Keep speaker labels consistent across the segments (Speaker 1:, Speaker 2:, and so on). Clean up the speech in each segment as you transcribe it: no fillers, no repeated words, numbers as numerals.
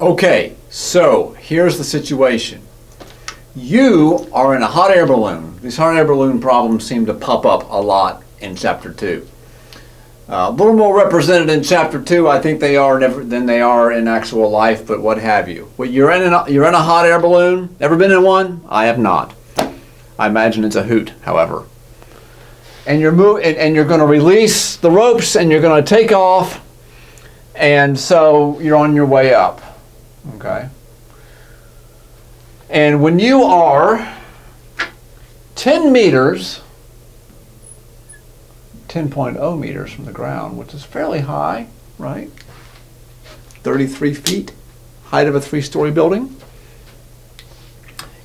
Speaker 1: Okay, so here's the situation. You are in a hot air balloon. These hot air balloon problems seem to pop up a lot in Chapter 2. A little more represented in Chapter 2, I think they are, than they are in actual life, but what have you. Well, you're in a hot air balloon. Ever been in one? I have not. I imagine it's a hoot, however. And you're going to release the ropes, and you're going to take off, and so you're on your way up. Okay. And when you are 10 meters, 10.0 meters from the ground, which is fairly high, right? 33 feet, height of a 3-story building.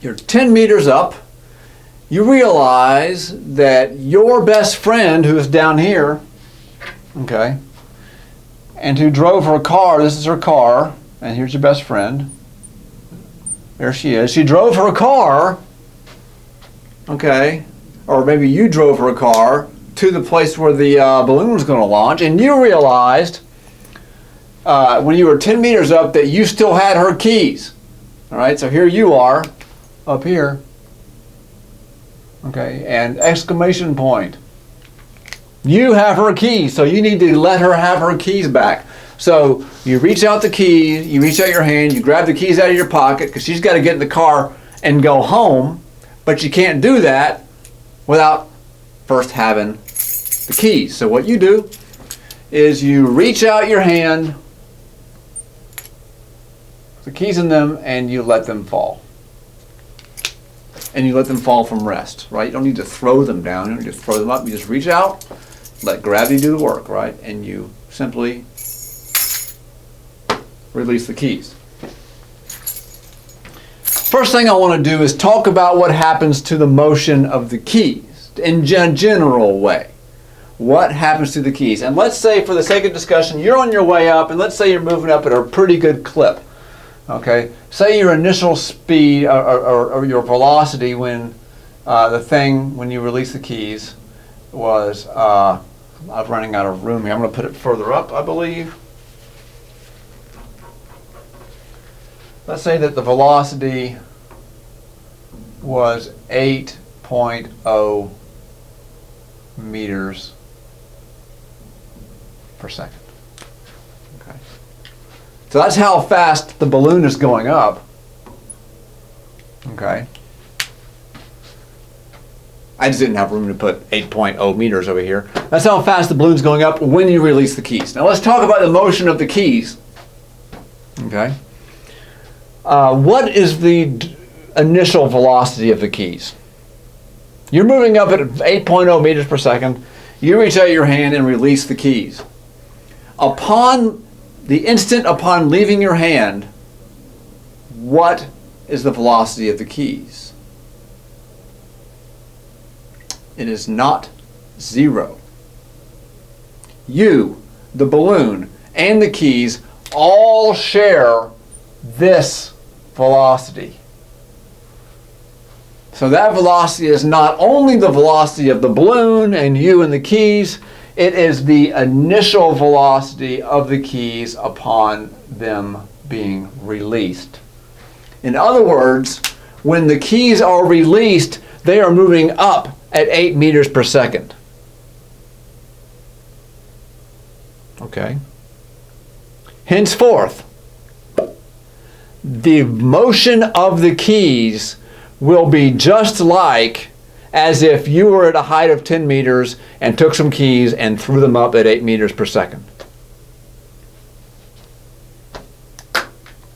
Speaker 1: You're 10 meters up. You realize that your best friend, who is down here, okay, and who drove her car, this is her car, and here's your best friend. There she is. She drove her car, okay, or maybe you drove her car to the place where the balloon was going to launch, and you realized when you were 10 meters up that you still had her keys. All right, so here you are up here, okay, and exclamation point. You have her keys, so you need to let her have her keys back. So you reach out the keys, you reach out your hand, you grab the keys out of your pocket because she's got to get in the car and go home, but you can't do that without first having the keys. So what you do is you reach out your hand, the keys in them, and you let them fall. And you let them fall from rest, right? You don't need to throw them down, you don't need to throw them up, you just reach out, let gravity do the work, right? And you simply release the keys. First thing I want to do is talk about what happens to the motion of the keys in a general way. What happens to the keys? And let's say, for the sake of discussion, you're on your way up, and let's say you're moving up at a pretty good clip. Okay, say your initial speed or your velocity when when you release the keys was, I'm running out of room here. I'm going to put it further up, I believe. Let's say that the velocity was 8.0 meters per second. Okay. So that's how fast the balloon is going up. Okay. I just didn't have room to put 8.0 meters over here. That's how fast the balloon's going up when you release the keys. Now let's talk about the motion of the keys. Okay. What is the initial velocity of the keys? You're moving up at 8.0 meters per second. You reach out your hand and release the keys. Upon the instant upon leaving your hand, what is the velocity of the keys? It is not 0. You, the balloon, and the keys all share this velocity. So that velocity is not only the velocity of the balloon and you and the keys, it is the initial velocity of the keys upon them being released. In other words, when the keys are released, they are moving up at 8 meters per second. Okay. Henceforth, the motion of the keys will be just like as if you were at a height of 10 meters and took some keys and threw them up at 8 meters per second.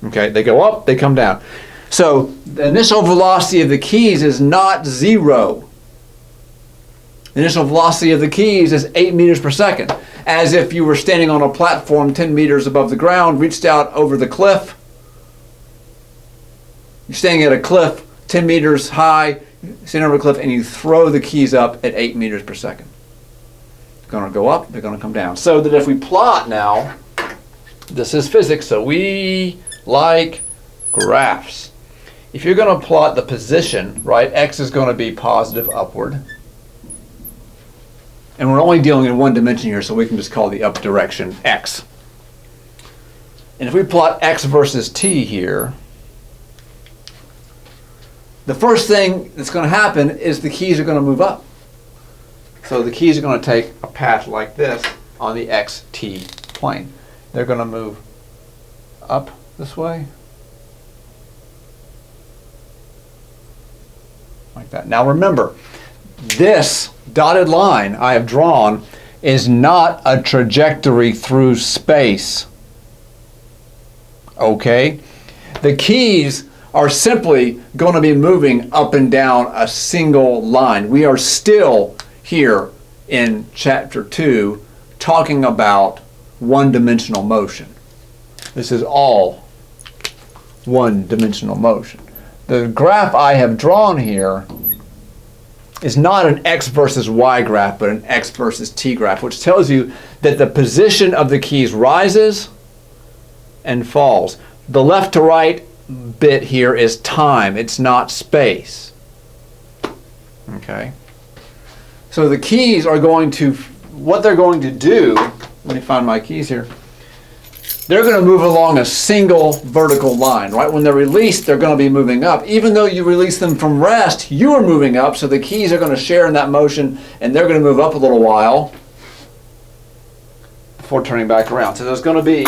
Speaker 1: Okay, they go up, they come down. So the initial velocity of the keys is not 0. The initial velocity of the keys is 8 meters per second. As if you were standing on a platform 10 meters above the ground, reached out over the cliff. You're standing at a cliff 10 meters high, standing over a cliff, and you throw the keys up at 8 meters per second. They're going to go up, they're going to come down. So that if we plot now, this is physics, so we like graphs. If you're going to plot the position, right, x is going to be positive upward. And we're only dealing in one dimension here, so we can just call the up direction x. And if we plot x versus t here, the first thing that's going to happen is the keys are going to move up. So the keys are going to take a path like this on the xt plane. They're going to move up this way, like that. Now remember, this dotted line I have drawn is not a trajectory through space. Okay? The keys are simply going to be moving up and down a single line. We are still here in chapter 2 talking about one-dimensional motion. This is all one-dimensional motion. The graph I have drawn here is not an x versus y graph, but an x versus t graph, which tells you that the position of the keys rises and falls. The left to right bit here is time, it's not space. Okay? So the keys are going to, what they're going to do, let me find my keys here, they're going to move along a single vertical line, right? When they're released, they're going to be moving up. Even though you release them from rest, you are moving up, so the keys are going to share in that motion, and they're going to move up a little while before turning back around. So there's going to be,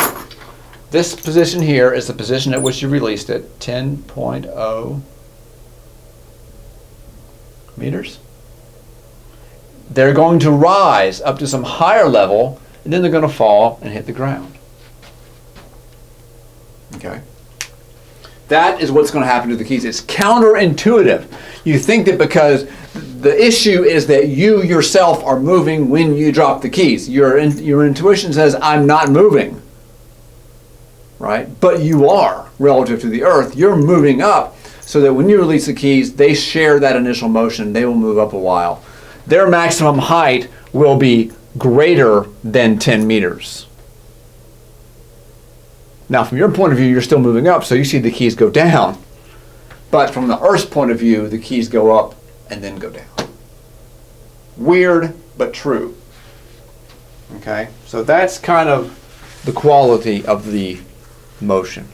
Speaker 1: this position here is the position at which you released it, 10.0 meters. They're going to rise up to some higher level, and then they're going to fall and hit the ground. Okay. That is what's going to happen to the keys. It's counterintuitive. You think that because the issue is that you yourself are moving when you drop the keys. Your intuition says, I'm not moving. Right? But you are relative to the earth. You're moving up so that when you release the keys, they share that initial motion. They will move up a while. Their maximum height will be greater than 10 meters. Now, from your point of view, you're still moving up, so you see the keys go down. But from the Earth's point of view, the keys go up and then go down. Weird, but true. Okay? So that's kind of the quality of the motion.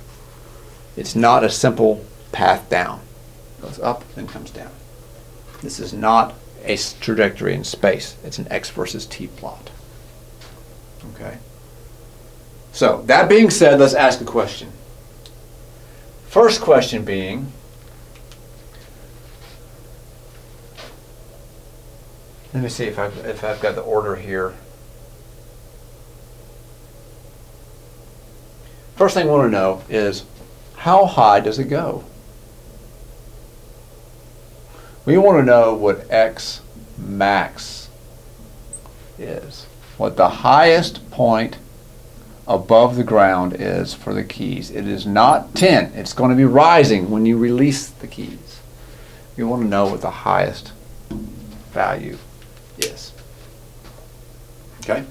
Speaker 1: It's not a simple path down. It goes up, then comes down. This is not a trajectory in space. It's an x versus t plot. Okay? So, that being said, let's ask a question. First question being, let me see if I've got the order here. First thing I want to know is, how high does it go? We want to know what x max is, what the highest point above the ground is for the keys. It is not 10. It's going to be rising when you release the keys. You want to know what the highest value is. Okay?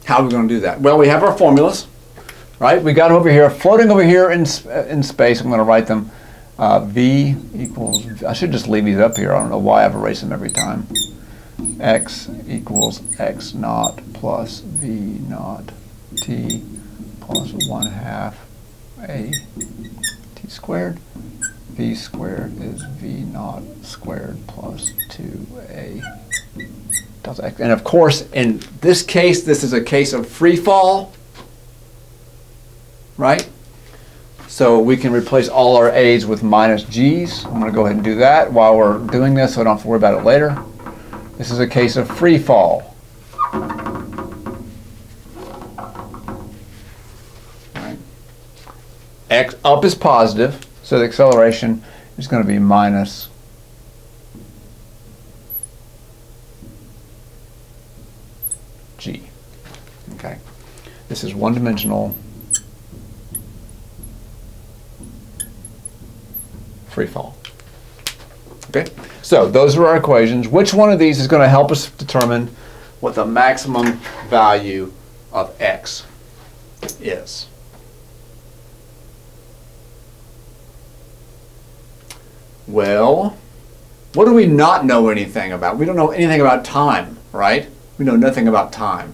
Speaker 1: How are we going to do that? Well, we have our formulas, right? We got them over here, floating over here in space. I'm going to write them. V equals, I should just leave these up here. I don't know why I've erased them every time. X equals x naught plus v naught t plus 1/2 a t squared. V squared is v naught squared plus 2a delta x. And of course, in this case, this is a case of free fall, right? So we can replace all our a's with minus g's. I'm going to go ahead and do that while we're doing this so I don't have to worry about it later. This is a case of free fall. Right. X up is positive, so the acceleration is going to be minus g. Okay. This is one-dimensional free fall. Okay, so those are our equations. Which one of these is going to help us determine what the maximum value of x is? Well, what do we not know anything about? We don't know anything about time, right? We know nothing about time.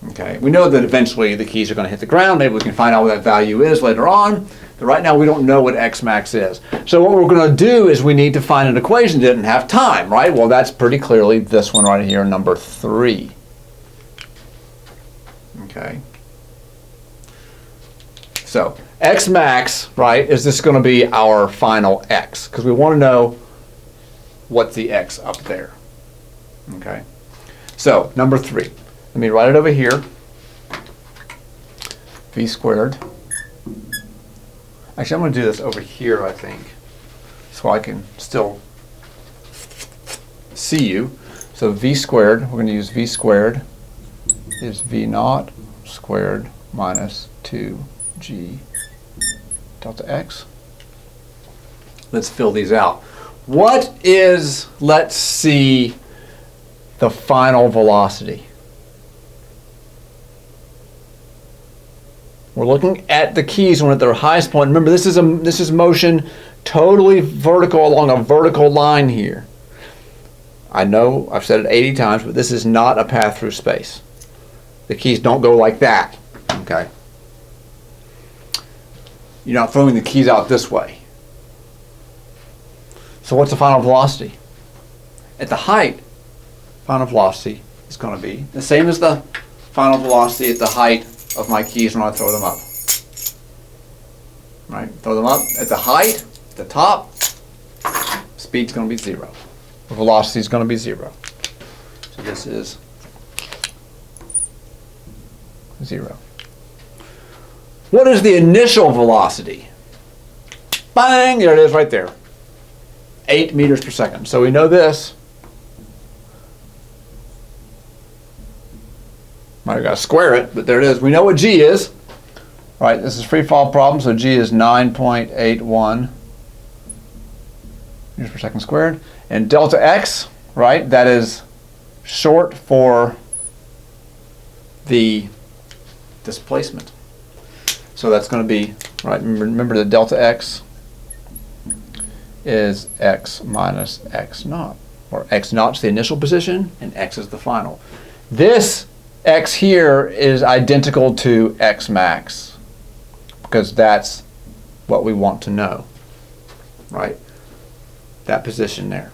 Speaker 1: Okay, we know that eventually the keys are going to hit the ground. Maybe we can find out what that value is later on. But right now we don't know what x max is. So what we're going to do is we need to find an equation that doesn't have time, right? Well, that's pretty clearly this one right here, number 3. Okay. So x max, right, is this going to be our final x? Because we want to know what's the x up there. Okay. So number 3. Let me write it over here. V squared. Actually, I'm going to do this over here, I think, so I can still see you. So V squared, we're going to use V squared is V naught squared minus 2G delta x. Let's fill these out. What is, let's see, the final velocity? We're looking at the keys when at their highest point. Remember, this is motion totally vertical along a vertical line here. I know I've said it 80 times, but this is not a path through space. The keys don't go like that. Okay. You're not throwing the keys out this way. So what's the final velocity? At the height, final velocity is going to be the same as the final velocity at the height of my keys when I throw them up. Right? Throw them up at the height, the top, speed's going to be 0. The velocity is going to be 0. So this is 0. What is the initial velocity? Bang! There it is right there. 8 meters per second. So we know this. I've got to square it, but there it is. We know what G is. Right, this is free fall problem, so G is 9.81 meters per second squared. And delta X, right, that is short for the displacement. So that's going to be, right, remember the delta X is X minus X naught. Or X naught's the initial position, and X is the final. This X here is identical to X max, because that's what we want to know, right? That position there,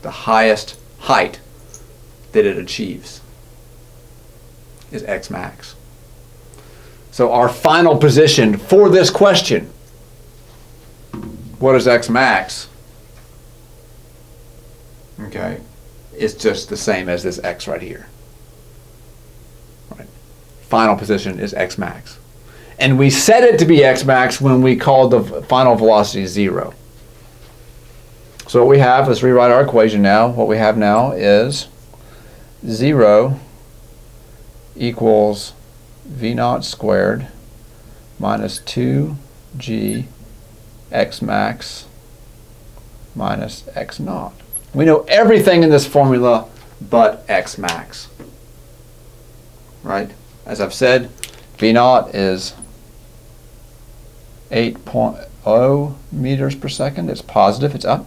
Speaker 1: the highest height that it achieves is X max. So our final position for this question, what is X max? Okay, it's just the same as this X right here. Right. Final position is X max. And we set it to be X max when we called the final velocity 0. So what we have, let's rewrite our equation now. What we have now is 0 equals V naught squared minus 2G X max minus X naught. We know everything in this formula but X max. Right? As I've said, V naught is 8.0 meters per second. It's positive, it's up.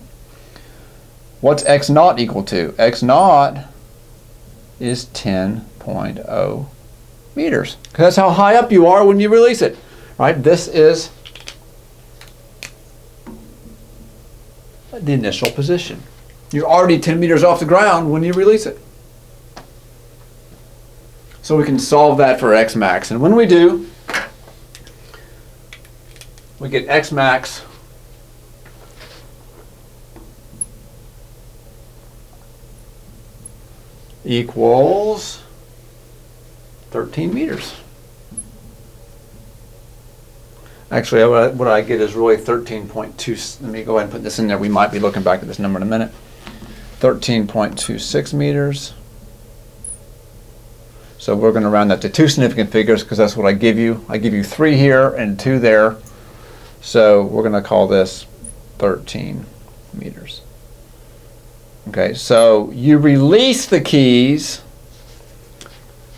Speaker 1: What's X naught equal to? X naught is 10.0 meters. Because that's how high up you are when you release it. Right? This is the initial position. You're already 10 meters off the ground when you release it. So we can solve that for X max. And when we do, we get X max equals 13 meters. Actually, what I get is really 13.2. Let me go ahead and put this in there. We might be looking back at this number in a minute. 13.26 meters. So we're going to round that to 2 significant figures because that's what I give you. I give you 3 here and 2 there. So we're going to call this 13 meters. Okay, so you release the keys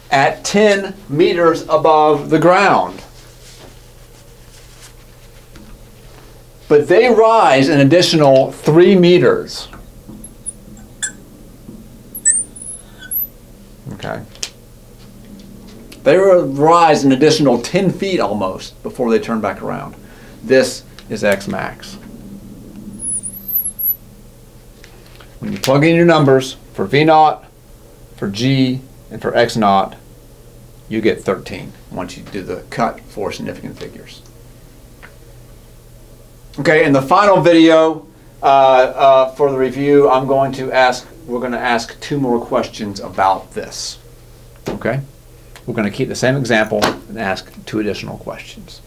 Speaker 1: at 10 meters above the ground. But they rise an additional 3 meters. Okay. They rise an additional 10 feet almost before they turn back around. This is X max. When you plug in your numbers for V naught, for G, and for X naught, you get 13 once you do the cut for significant figures. Okay, in the final video for the review, we're going to ask 2 more questions about this. Okay? We're going to keep the same example and ask 2 additional questions.